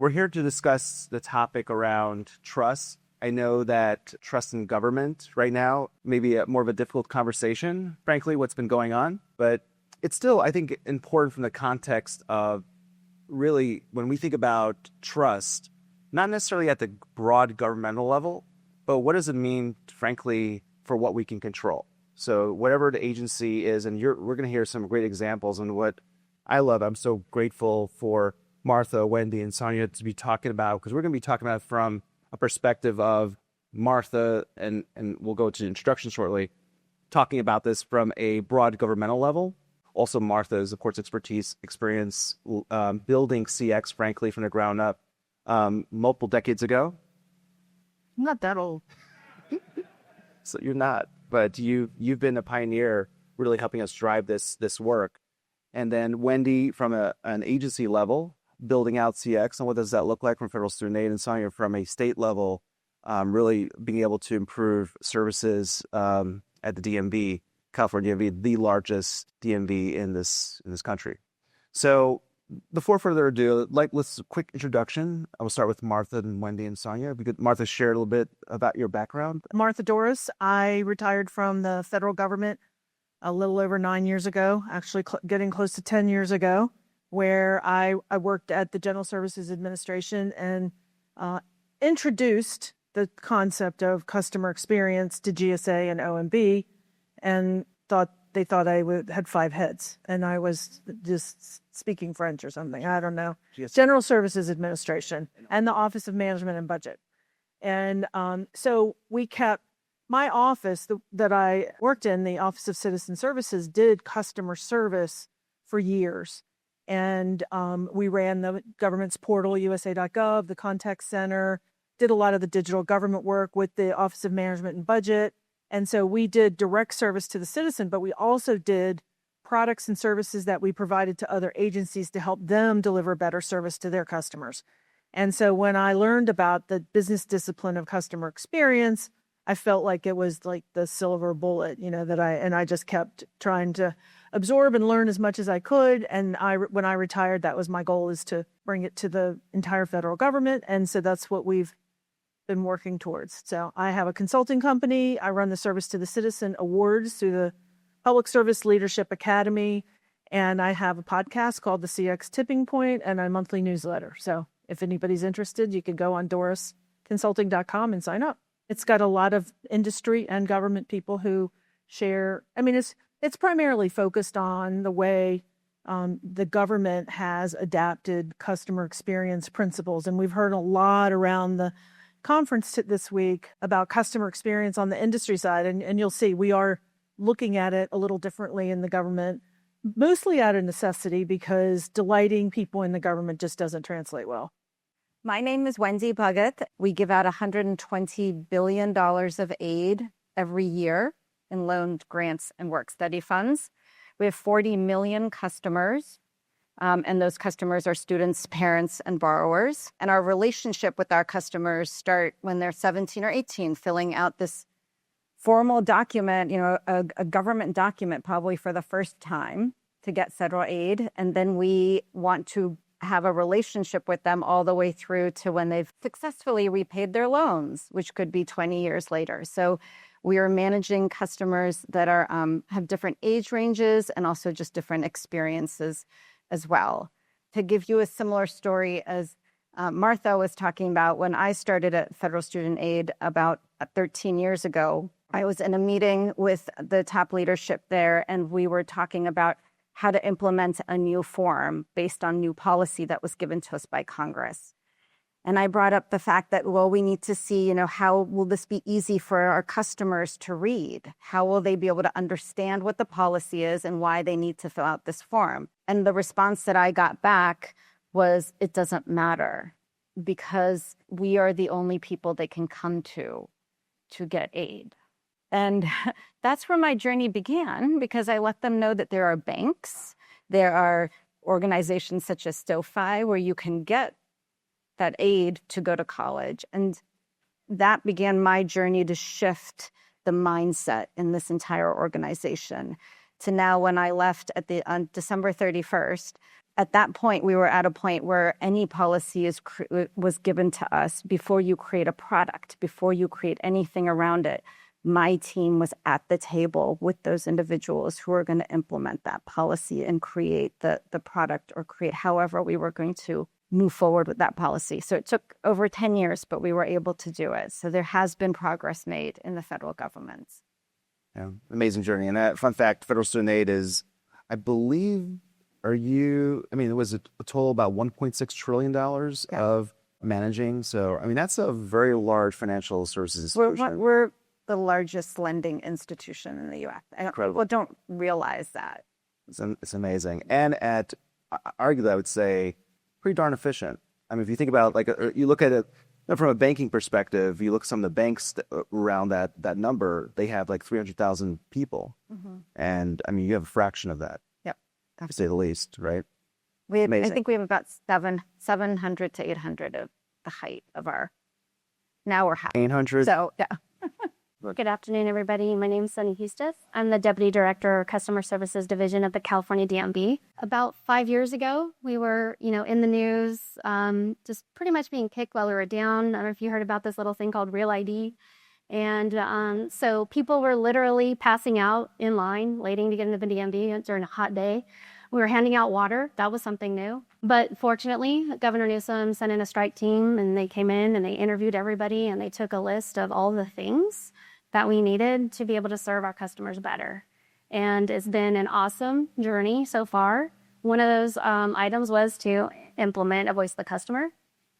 We're here to discuss the topic around trust. I know that trust in government right now may be more of a difficult conversation, frankly, what's been going on. But it's still, I think, important from the context of really when we think about trust, not necessarily at the broad governmental level, but what does it mean, frankly, for what we can control? So whatever the agency is, and we're going to hear some great examples. And what I love, I'm so grateful for Martha, Wendy, and Sonia to be talking about, because we're going to be talking about it from a perspective of Martha, and we'll go to introduction shortly, talking about this from a broad governmental level. Also, Martha's, of course, experience building CX, frankly, from the ground up multiple decades ago. I'm not that old. So you're not, but you've been a pioneer, really helping us drive this work. And then Wendy, from an agency level, building out CX, and what does that look like from federal student aid, and Sonia from a state level, really being able to improve services at the DMV, California DMV, the largest DMV in this country. So before further ado, let's a quick introduction. I will start with Martha and Wendy and Sonia. We could, Martha, share a little bit about your background. Martha Dorris. I retired from the federal government a little over 9 years ago, actually getting close to 10 years ago, where I worked at the General Services Administration and introduced the concept of customer experience to GSA and OMB, and they thought I had 5 heads, and I was just speaking French or something. I don't know. General Services Administration and the Office of Management and Budget. And so we kept my office that I worked in, the Office of Citizen Services, did customer service for years. And we ran the government's portal, USA.gov, the contact center, did a lot of the digital government work with the Office of Management and Budget. And so we did direct service to the citizen, but we also did products and services that we provided to other agencies to help them deliver better service to their customers. And so when I learned about the business discipline of customer experience, I felt like it was like the silver bullet, that I just kept trying to absorb and learn as much as I could. And when I retired, that was my goal, is to bring it to the entire federal government. And so that's what we've been working towards. So I have a consulting company. I run the Service to the Citizen Awards through the Public Service Leadership Academy. And I have a podcast called the CX Tipping Point and a monthly newsletter. So if anybody's interested, you can go on DorrisConsulting.com and sign up. It's got a lot of industry and government people who share. I mean, it's primarily focused on the way the government has adapted customer experience principles. And we've heard a lot around the conference this week about customer experience on the industry side. And you'll see we are looking at it a little differently in the government, mostly out of necessity, because delighting people in the government just doesn't translate well. My name is Wendy Bhagat. We give out $120 billion of aid every year in loans, grants, and work study funds. We have 40 million customers, and those customers are students, parents, and borrowers. And our relationship with our customers start when they're 17 or 18, filling out this formal document, a government document probably for the first time to get federal aid. And then we want to have a relationship with them all the way through to when they've successfully repaid their loans, which could be 20 years later. So we are managing customers that are have different age ranges and also just different experiences as well. To give you a similar story as Martha was talking about, when I started at Federal Student Aid about 13 years ago, I was in a meeting with the top leadership there, and we were talking about how to implement a new form based on new policy that was given to us by Congress. And I brought up the fact that, well, we need to see, how will this be easy for our customers to read? How will they be able to understand what the policy is and why they need to fill out this form? And the response that I got back was, it doesn't matter, because we are the only people they can come to get aid. And that's where my journey began, because I let them know that there are banks, there are organizations such as SoFi where you can get that aid to go to college. And that began my journey to shift the mindset in this entire organization to now, when I left on December 31st, at that point, we were at a point where any policy was given to us before you create a product, before you create anything around it. My team was at the table with those individuals who are going to implement that policy and create the product or create however we were going to move forward with that policy. So it took over 10 years, but we were able to do it. So there has been progress made in the federal government. Yeah, amazing journey. And that fun fact, federal student aid is, I believe, it was a total about $1.6 trillion of managing. So, that's a very large financial services institution. We're the largest lending institution in the U.S. Incredible. People don't realize that. It's amazing. And arguably, I would say, pretty darn efficient. If you think about, you look at it from a banking perspective, you look at some of the banks around that number, they have 300,000 people. Mm-hmm. And, you have a fraction of that. Yep. To say the least, right? I think we have about 700 to 800 of the height of our, now we're half. 800? So, yeah. Good afternoon, everybody. My name is Sonia Huestis. I'm the Deputy Director, Customer Services Division of the California DMV. About 5 years ago, we were, in the news, just pretty much being kicked while we were down. I don't know if you heard about this little thing called Real ID. And so people were literally passing out in line, waiting to get into the DMV during a hot day. We were handing out water. That was something new. But fortunately, Governor Newsom sent in a strike team, and they came in and they interviewed everybody, and they took a list of all the things that we needed to be able to serve our customers better. And it's been an awesome journey so far. One of those items was to implement a voice of the customer.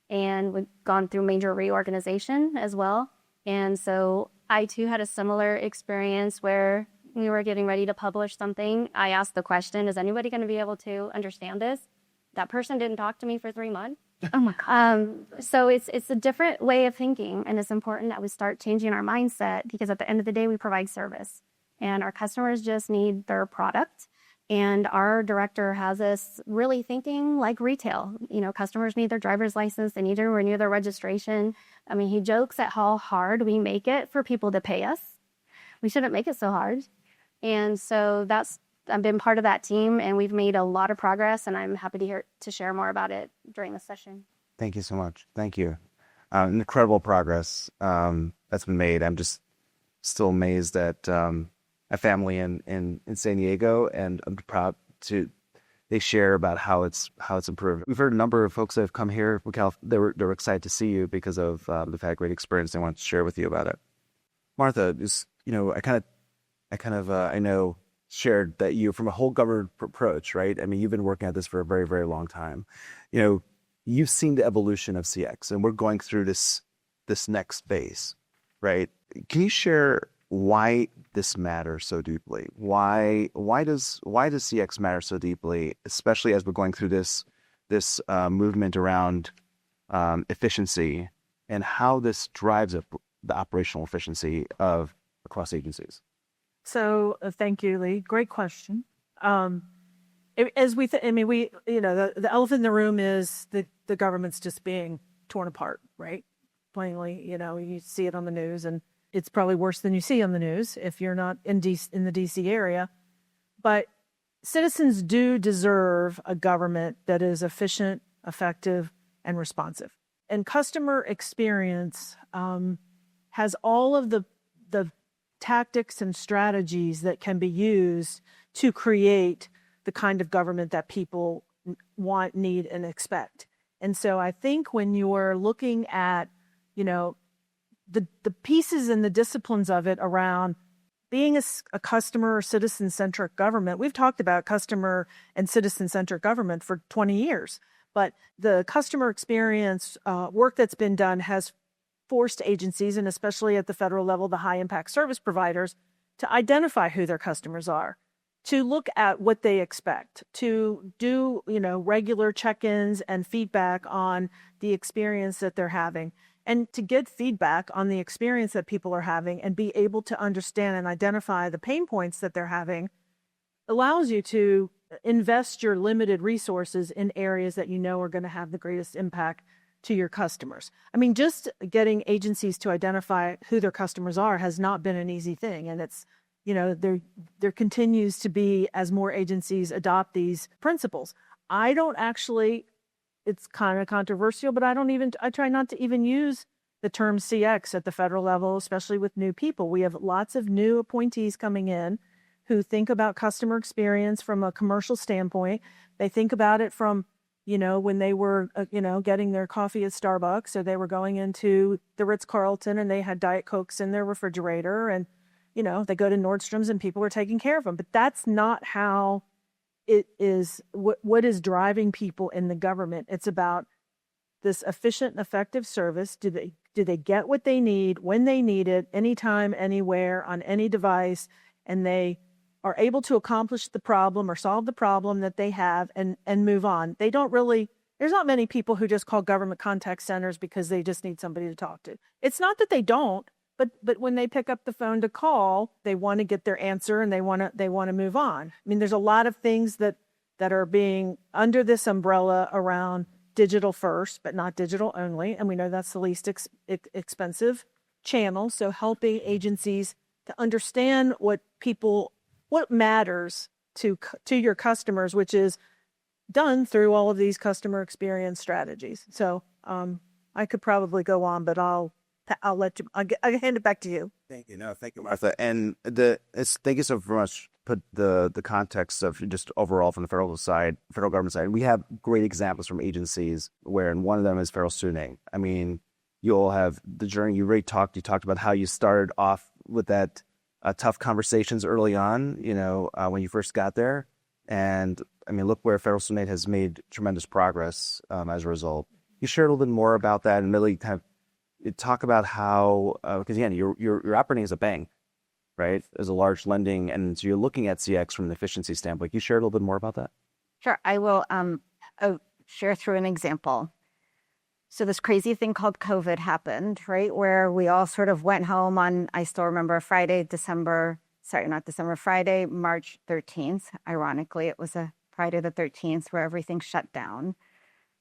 And we've gone through major reorganization as well. And so I too had a similar experience where we were getting ready to publish something. I asked the question, is anybody going to be able to understand this? That person didn't talk to me for 3 months. Oh my God. So it's a different way of thinking, and it's important that we start changing our mindset, because at the end of the day, we provide service, and our customers just need their product. And our director has us really thinking like retail. Customers need their driver's license. They need to renew their registration. He jokes at how hard we make it for people to pay us. We shouldn't make it so hard. And so I've been part of that team, and we've made a lot of progress, and I'm happy to share more about it during the session. Thank you so much. Thank you. Incredible progress that's been made. I'm just still amazed at a family in San Diego, and I'm proud they share about how it's improved. We've heard a number of folks that have come here from California. They were excited to see you because of they've had a great experience. They want to share with you about it. Martha, I know shared that you, from a whole government approach, right? You've been working at this for a very, very long time. You've seen the evolution of CX, and we're going through this next phase, right? Can you share why this matters so deeply? Why does CX matter so deeply, especially as we're going through this movement around efficiency, and how this drives up the operational efficiency of across agencies? So thank you, Lee. Great question. As we, the elephant in the room is the government's just being torn apart, right? Plainly, you see it on the news, and it's probably worse than you see on the news if you're not in the DC area. But citizens do deserve a government that is efficient, effective, and responsive. And customer experience has all of the tactics and strategies that can be used to create the kind of government that people want, need, and expect. And so I think when you are looking at, the pieces and the disciplines of it around being a customer or citizen-centric government, we've talked about customer and citizen-centric government for 20 years, but the customer experience work that's been done has forced agencies, and especially at the federal level, the high-impact service providers, to identify who their customers are, to look at what they expect, to do, regular check-ins and feedback on the experience that they're having, and to get feedback on the experience that people are having and be able to understand and identify the pain points that they're having allows you to invest your limited resources in areas that are going to have the greatest impact to your customers. Just getting agencies to identify who their customers are has not been an easy thing. And it's, there continues to be, as more agencies adopt these principles. I don't actually, it's kind of controversial, but I try not to even use the term CX at the federal level, especially with new people. We have lots of new appointees coming in who think about customer experience from a commercial standpoint. They think about it from, when they were, getting their coffee at Starbucks, or they were going into the Ritz-Carlton and they had Diet Cokes in their refrigerator, and, they go to Nordstrom's and people were taking care of them. But that's not how it is, what is driving people in the government. It's about this efficient and effective service. Do they get what they need when they need it, anytime, anywhere, on any device, and they are able to accomplish the problem or solve the problem that they have and move on. They don't really, there's not many people who just call government contact centers because they just need somebody to talk to. It's not that they don't, but when they pick up the phone to call, they want to get their answer and they want to move on. I mean, there's a lot of things that are being under this umbrella around digital first, but not digital only. And we know that's the least expensive channel. So helping agencies to understand what matters to your customers, which is done through all of these customer experience strategies. So I could probably go on, but I'll let you. I'll hand it back to you. Thank you. No, thank you, Martha. And thank you so much. Put the context of just overall from the federal government side. We have great examples from agencies where, and one of them is federal student aid. I mean, you'll have the journey. You talked about how you started off with that tough conversations early on, when you first got there. And I mean, look where federal student aid has made tremendous progress as a result. You shared a little bit more about that and really kind of talk about how, because again, you're operating as a bank, right? As a large lending, and so you're looking at CX from an efficiency standpoint. Can you share a little bit more about that? Sure. I will share through an example. So this crazy thing called COVID happened, right? Where we all sort of went home on, I still remember Friday, March 13th. Ironically, it was a Friday the 13th where everything shut down.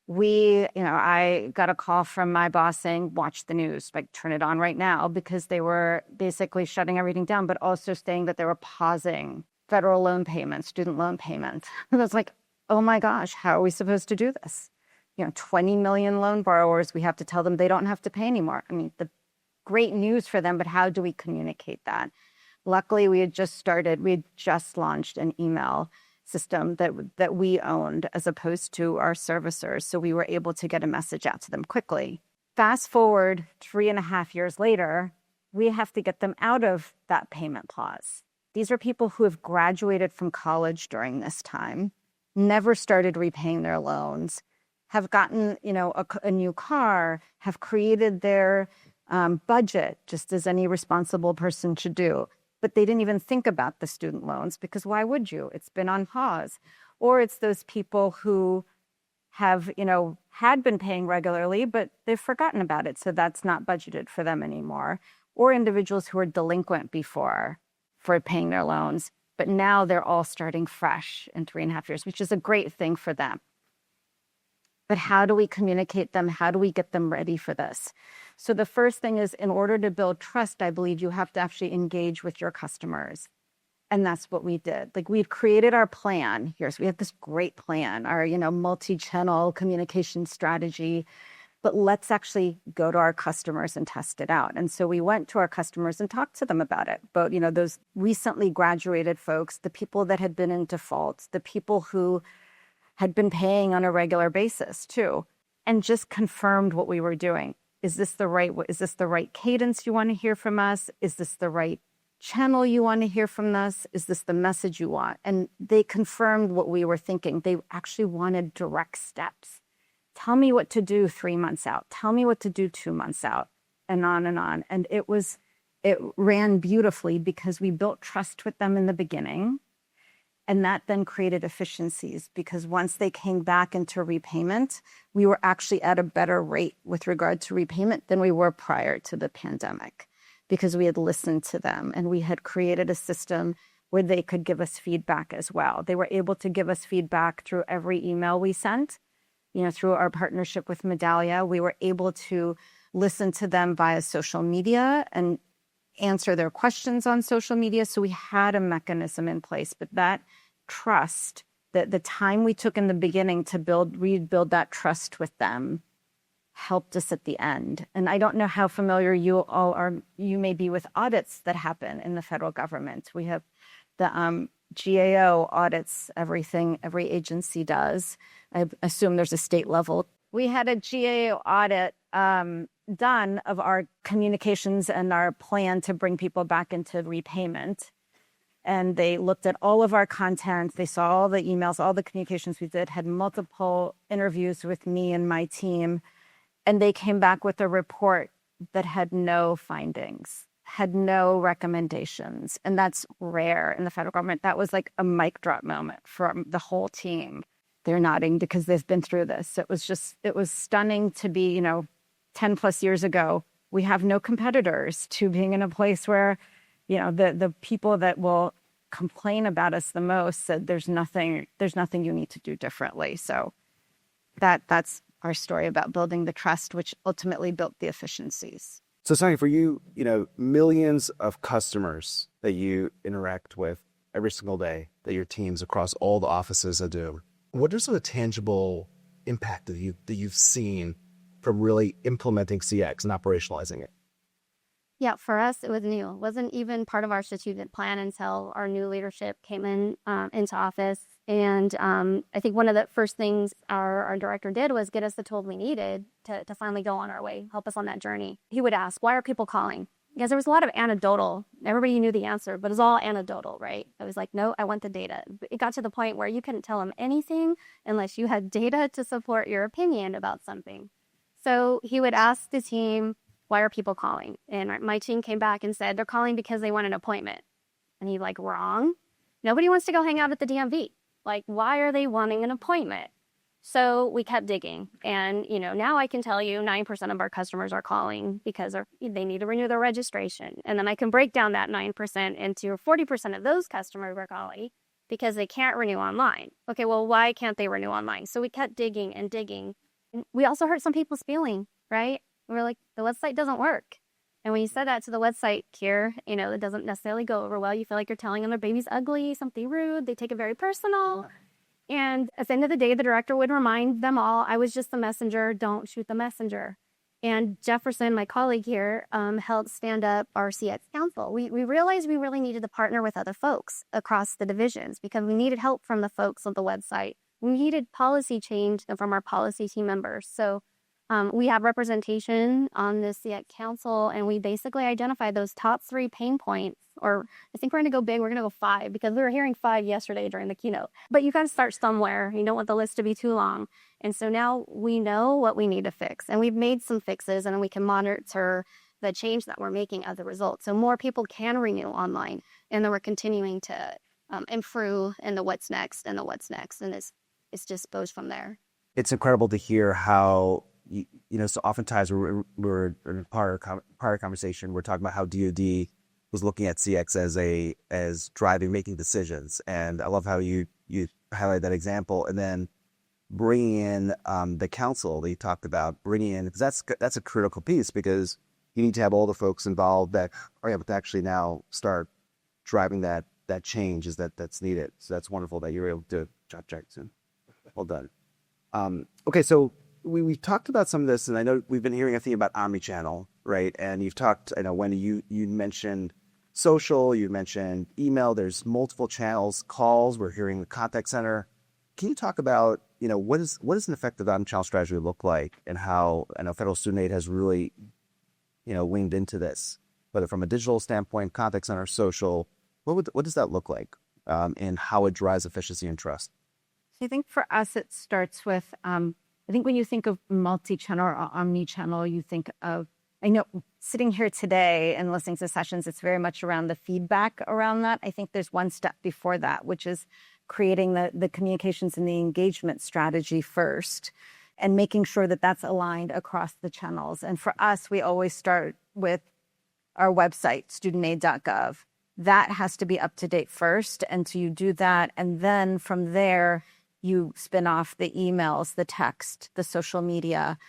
I got a call from my boss saying, watch the news, like turn it on right now, because they were basically shutting everything down, but also saying that they were pausing federal loan payments, student loan payments. I was like, oh my gosh, how are we supposed to do this? 20 million loan borrowers, we have to tell them they don't have to pay anymore. I mean, the great news for them, but how do we communicate that? Luckily, we had just launched an email system that we owned as opposed to our servicers. So we were able to get a message out to them quickly. Fast forward 3.5 years later, we have to get them out of that payment pause. These are people who have graduated from college during this time, never started repaying their loans, have gotten, a new car, have created their budget, just as any responsible person should do. But they didn't even think about the student loans, because why would you? It's been on pause. Or it's those people who have, had been paying regularly, but they've forgotten about it. So that's not budgeted for them anymore. Or individuals who were delinquent before for paying their loans, but now they're all starting fresh in 3.5 years, which is a great thing for them. But how do we communicate them? How do we get them ready for this? So the first thing is, in order to build trust, I believe you have to actually engage with your customers. And that's what we did. Like, we've created our plan here. So we have this great plan, our, multi-channel communication strategy. But let's actually go to our customers and test it out. And so we went to our customers and talked to them about it. But, those recently graduated folks, the people that had been in default, the people who had been paying on a regular basis too, and just confirmed what we were doing. Is this the right cadence you want to hear from us? Is this the right channel you want to hear from us? Is this the message you want? And they confirmed what we were thinking. They actually wanted direct steps. Tell me what to do 3 months out. Tell me what to do 2 months out, and on and on. And it ran beautifully because we built trust with them in the beginning. And that then created efficiencies, because once they came back into repayment, we were actually at a better rate with regard to repayment than we were prior to the pandemic, because we had listened to them and we had created a system where they could give us feedback as well. They were able to give us feedback through every email we sent. Through our partnership with Medallia, we were able to listen to them via social media and answer their questions on social media. So we had a mechanism in place, but that trust the time we took in the beginning to rebuild that trust with them helped us at the end. And I don't know how familiar you all are, you may be with audits that happen in the federal government. We have the GAO audits everything every agency does. I assume there's a state level. We had a GAO audit done of our communications and our plan to bring people back into repayment. And they looked at all of our content. They saw all the emails, all the communications we did, had multiple interviews with me and my team. And they came back with a report that had no findings, had no recommendations. And that's rare in the federal government. That was like a mic drop moment for the whole team. They're nodding because they've been through this. It was stunning to be, 10 plus years ago. We have no competitors to being in a place where, the people that will complain about us the most said there's nothing you need to do differently. So that's our story about building the trust, which ultimately built the efficiencies. So Sonia, for you, millions of customers that you interact with every single day, that your teams across all the offices do, what is the tangible impact that you've seen from really implementing CX and operationalizing it? Yeah, for us, it was new. It wasn't even part of our strategic plan until our new leadership came into office. And I think one of the first things our director did was get us the tools we needed to finally go on our way, help us on that journey. He would ask, why are people calling? Because there was a lot of anecdotal. Everybody knew the answer, but it was all anecdotal, right? I was like, no, I want the data. It got to the point where you couldn't tell him anything unless you had data to support your opinion about something. So he would ask the team, why are people calling? And my team came back and said, they're calling because they want an appointment. And he's like, wrong. Nobody wants to go hang out at the DMV. Like, why are they wanting an appointment? So we kept digging. And, now I can tell you 9% of our customers are calling because they need to renew their registration. And then I can break down that 9% into 40% of those customers are calling because they can't renew online. Okay, well, why can't they renew online? So we kept digging and digging. And we also hurt some people's feeling, right? We were like, the website doesn't work. And when you said that to the website here, it doesn't necessarily go over well. You feel like you're telling them their baby's ugly, something rude. They take it very personal. And at the end of the day, the director would remind them all, I was just the messenger. Don't shoot the messenger. And Jefferson, my colleague here, helped stand up our CX Council. We realized we really needed to partner with other folks across the divisions because we needed help from the folks on the website. We needed policy change from our policy team members. So we have representation on the CX Council, and we basically identified those top 3 pain points, or I think we're going to go big. We're going to go 5 because we were hearing 5 yesterday during the keynote. But you got to start somewhere. You don't want the list to be too long. And so now we know what we need to fix, and we've made some fixes, and we can monitor the change that we're making as a result. So more people can renew online, and then we're continuing to improve in the what's next and the what's next. And it's just goes from there. It's incredible to hear how, so oftentimes we're in a prior conversation, we're talking about how DoD was looking at CX as driving, making decisions. And I love how you highlight that example. And then bringing in the council that you talked about, because that's a critical piece, because you need to have all the folks involved that are able to actually now start driving that change that's needed. So that's wonderful that you're able to Job Jackson. Well done. Okay, so we've talked about some of this, and I know we've been hearing a theme about omnichannel, right? And you've talked, I know, Wendy, you mentioned social, you mentioned email. There's multiple channels, calls. We're hearing the contact center. Can you talk about, what does an effective omnichannel strategy look like, and how I know Federal Student Aid has really, winged into this, whether from a digital standpoint, contact center, social. What does that look like, and how it drives efficiency and trust? I think for us, it starts with, I think when you think of multi-channel or omni-channel, you think of, I know sitting here today and listening to sessions, it's very much around the feedback around that. I think there's one step before that, which is creating the communications and the engagement strategy first, and making sure that that's aligned across the channels. And for us, we always start with our website, studentaid.gov. That has to be up to date first. And so you do that. And then from there, you spin off the emails, the text, the social media,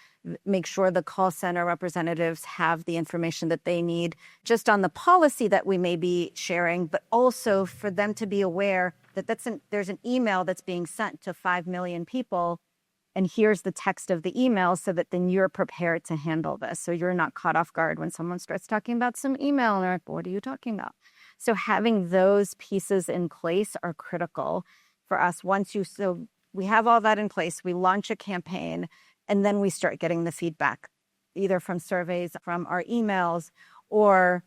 make sure the call center representatives have the information that they need just on the policy that we may be sharing, but also for them to be aware that there's an email that's being sent to 5 million people, and here's the text of the email so that then you're prepared to handle this. So you're not caught off guard when someone starts talking about some email and they're like, what are you talking about? So having those pieces in place are critical for us. So we have all that in place, we launch a campaign, and then we start getting the feedback, either from surveys, from our emails, or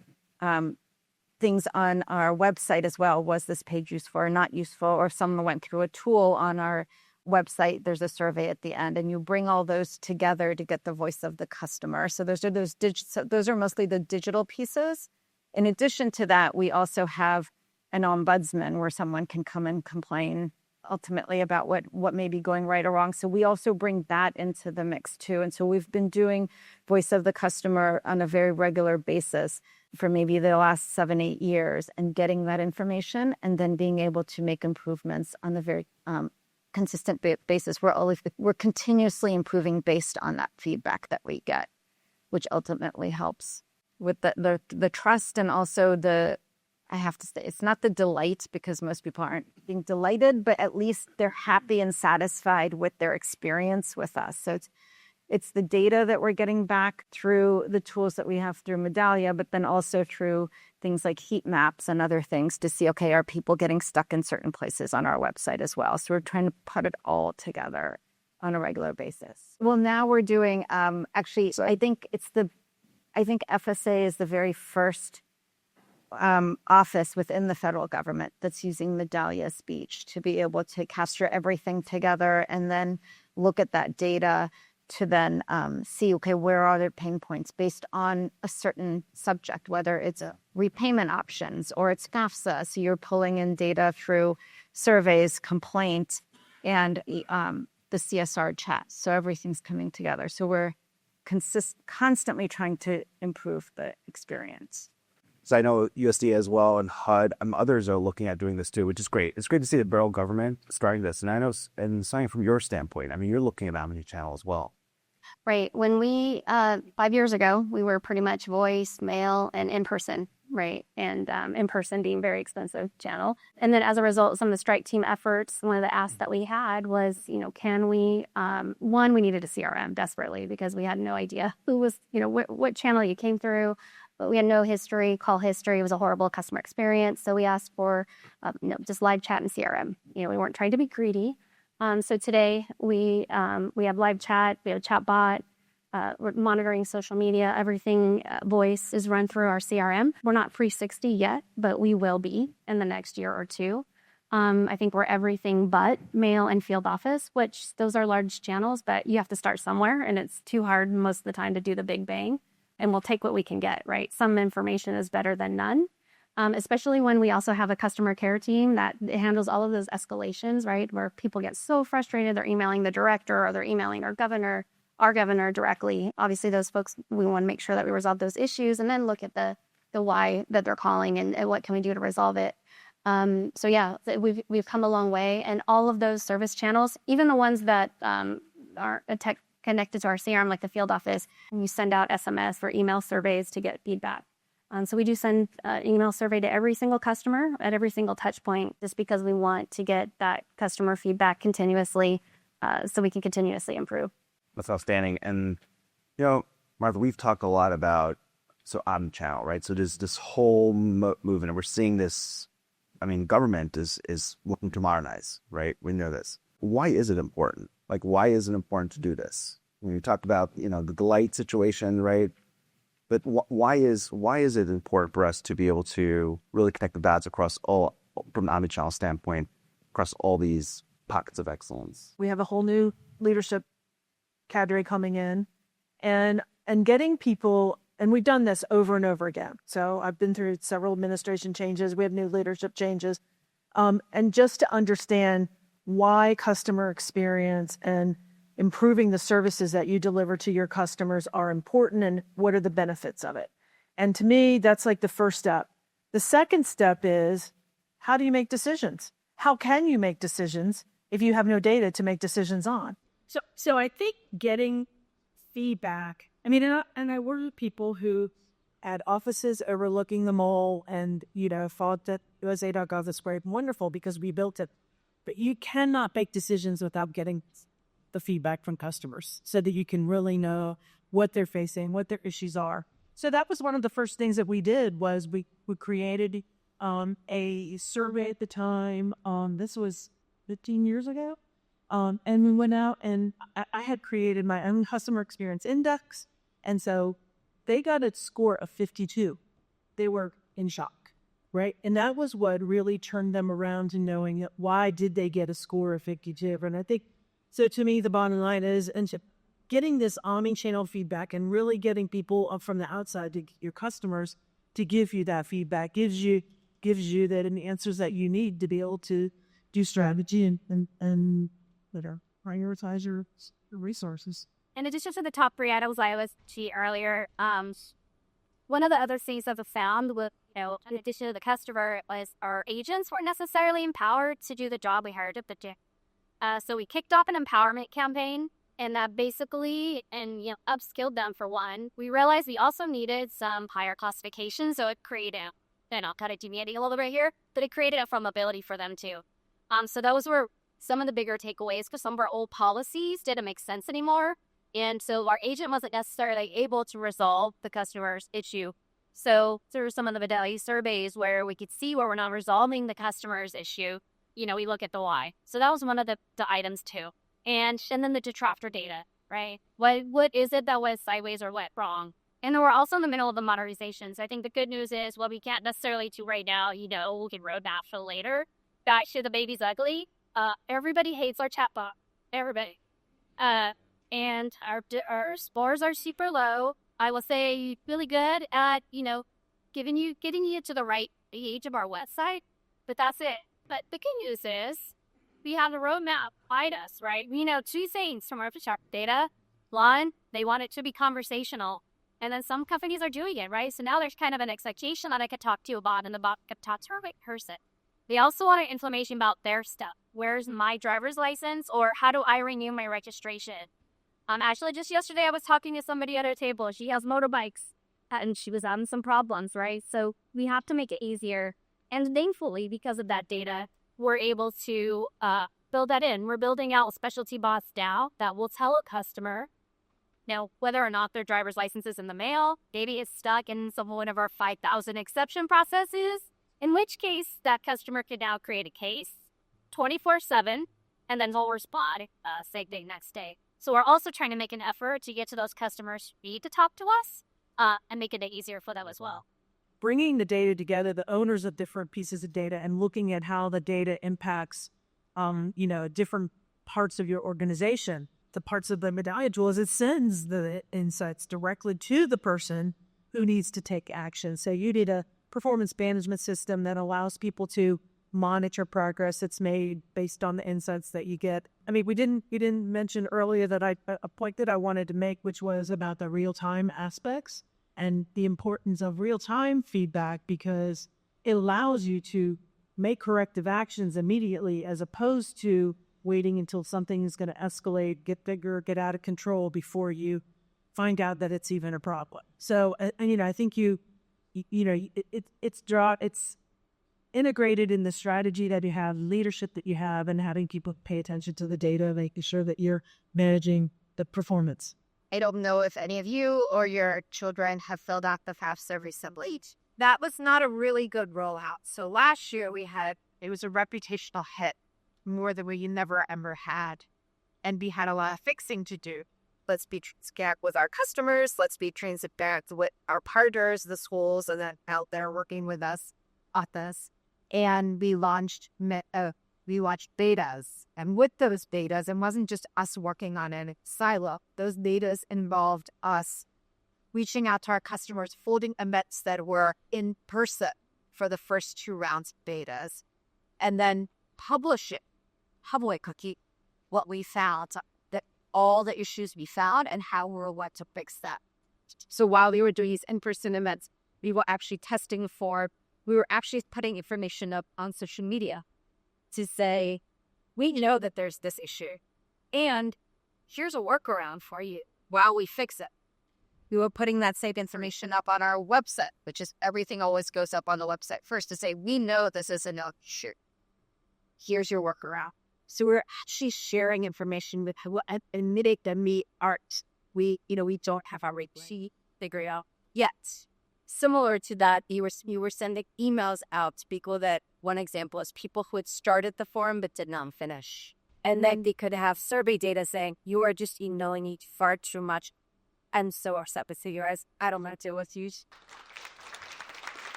things on our website as well. Was this page useful or not useful? Or if someone went through a tool on our website, there's a survey at the end, and you bring all those together to get the voice of the customer. So those are mostly the digital pieces. In addition to that, we also have an ombudsman where someone can come and complain ultimately about what may be going right or wrong. So we also bring that into the mix too. And so we've been doing voice of the customer on a very regular basis for maybe the last 7-8 years, and getting that information and then being able to make improvements on the very consistent basis. We're continuously improving based on that feedback that we get, which ultimately helps with the trust, and also I have to say, it's not the delight, because most people aren't being delighted, but at least they're happy and satisfied with their experience with us. So it's the data that we're getting back through the tools that we have through Medallia, but then also through things like heat maps and other things to see, okay, are people getting stuck in certain places on our website as well? So we're trying to put it all together on a regular basis. Well, now we're doing, actually, I think FSA is the very first office within the federal government that's using Medallia speech to be able to capture everything together and then look at that data to then see, okay, where are their pain points based on a certain subject, whether it's repayment options or it's FAFSA. So you're pulling in data through surveys, complaints, and the CSR chat. So everything's coming together. So we're constantly trying to improve the experience. So I know USD as well and HUD, others are looking at doing this too, which is great. It's great to see the federal government starting this. And I know, and Sonia, from your standpoint, you're looking at omnichannel as well. Right. When we, 5 years ago, we were pretty much voice, mail, and in-person, right? And in-person being very expensive channel. And then as a result, some of the strike team efforts, one of the asks that we had was, can we, one, we needed a CRM desperately because we had no idea who was, what channel you came through. But we had no history, call history. It was a horrible customer experience. So we asked for just live chat and CRM. We weren't trying to be greedy. So today we have live chat, we have a chat bot, we're monitoring social media, everything voice is run through our CRM. We're not 360 yet, but we will be in the next year or two. I think we're everything but mail and field office, which those are large channels, but you have to start somewhere, and it's too hard most of the time to do the big bang. And we'll take what we can get, right? Some information is better than none, especially when we also have a customer care team that handles all of those escalations, right? Where people get so frustrated, they're emailing the director or they're emailing our governor directly. Obviously, those folks, we want to make sure that we resolve those issues and then look at the why that they're calling and what can we do to resolve it. So yeah, we've come a long way. And all of those service channels, even the ones that are connected to our CRM, like the field office, and you send out SMS or email surveys to get feedback. So we do send an email survey to every single customer at every single touch point, just because we want to get that customer feedback continuously, so we can continuously improve. That's outstanding. And, Martha, we've talked a lot about, omnichannel, right? So there's this whole movement, and we're seeing this, government is looking to modernize, right? We know this. Why is it important? Why is it important to do this? When you talked about, the delight situation, right? But why is it important for us to be able to really connect the dots across all, from an omnichannel standpoint, across all these pockets of excellence? We have a whole new leadership cadre coming in and getting people, and we've done this over and over again. So I've been through several administration changes. We have new leadership changes. And just to understand why customer experience and improving the services that you deliver to your customers are important and what are the benefits of it. And to me, that's like the first step. The second step is, how do you make decisions? How can you make decisions if you have no data to make decisions on? So I think getting feedback. I mean, and I work with people who had offices overlooking the mall and, thought that USA.gov is great and wonderful because we built it. But you cannot make decisions without getting the feedback from customers so that you can really know what they're facing, what their issues are. So that was one of the first things that we did was we created a survey at the time. This was 15 years ago. And we went out and I had created my own customer experience index. And so they got a score of 52. They were in shock, right? And that was what really turned them around to knowing why did they get a score of 52. And I think, so to me, the bottom line is getting this omni-channel feedback and really getting people from the outside, to your customers, to give you that feedback, gives you that and the answers that you need to be able to do strategy and prioritize your resources. In addition to the top 3 items I was to earlier, one of the other things that I found with, in addition to the customer, was our agents weren't necessarily empowered to do the job we hired them to do. So we kicked off an empowerment campaign, and that basically upskilled them for one. We realized we also needed some higher classification, so it created, and I'll kind of deviating a little bit here, but it created a mobility for them too. So those were some of the bigger takeaways because some of our old policies didn't make sense anymore. And so our agent wasn't necessarily able to resolve the customer's issue. So there were some of the Medallia surveys where we could see where we're not resolving the customer's issue. We look at the why. So that was one of the items too. And then the detractor data, right? What is it that went sideways or went wrong? And then we're also in the middle of the modernization. So I think the good news is, we can't necessarily do right now, we can roadmap for later. Back to the baby's ugly. Everybody hates our chatbot. Everybody. And our scores are super low. I will say really good at, getting you to the right page of our website, but that's it. But the good news is we have the roadmap behind us, right? We know 2 things from our data. One, they want it to be conversational. And then some companies are doing it, right? So now there's kind of an expectation that I could talk to a bot and the bot could talk to a right person. They also want information about their stuff. Where's my driver's license, or how do I renew my registration? Actually, just yesterday, I was talking to somebody at a table. She has motorbikes, and she was having some problems, right? So we have to make it easier. And thankfully, because of that data, we're able to build that in. We're building out specialty bots now that will tell a customer, whether or not their driver's license is in the mail, maybe it's stuck in one of our 5,000 exception processes, in which case that customer can now create a case 24/7, and then they'll respond same day, next day. So we're also trying to make an effort to get to those customers who need to talk to us and making it easier for them as well. Bringing the data together, the owners of different pieces of data, and looking at how the data impacts, different parts of your organization. The parts of the Medallia tool is it sends the insights directly to the person who needs to take action. So you need a performance management system that allows people to monitor progress that's made based on the insights that you get. I mean, you didn't mention earlier that a point that I wanted to make, which was about the real-time aspects and the importance of real-time feedback, because it allows you to make corrective actions immediately as opposed to waiting until something is going to escalate, get bigger, get out of control before you find out that it's even a problem. So, I think it's integrated in the strategy that you have, leadership that you have, and having people pay attention to the data, making sure that you're managing the performance. I don't know if any of you or your children have filled out the FAFSA recently. That was not a really good rollout. So last year it was a reputational hit, more than we never ever had. And we had a lot of fixing to do. Let's be transparent with our customers. Let's be transparent with our partners, the schools, and then out there working with us at this. And we launched betas. And with those betas, it wasn't just us working on a silo. Those betas involved us reaching out to our customers, holding events that were in person for the first 2 rounds of betas, and then publishing publicly what we found, that all the issues we found and how we were what to fix that. So while we were doing these in-person events, we were actually putting information up on social media to say, we know that there's this issue, and here's a workaround for you. while we fix it. We were putting that same information up on our website, which is everything always goes up on the website first to say, we know this is an issue. Here's your workaround. So we're actually sharing information with admitting that we aren't. We don't have our sheet figured out yet. Similar to that, you were sending emails out to people that, one example is people who had started the form but did not finish. And then they could have survey data saying, you are just emailing it far too much. And so our step is to you guys, I don't want to deal with you.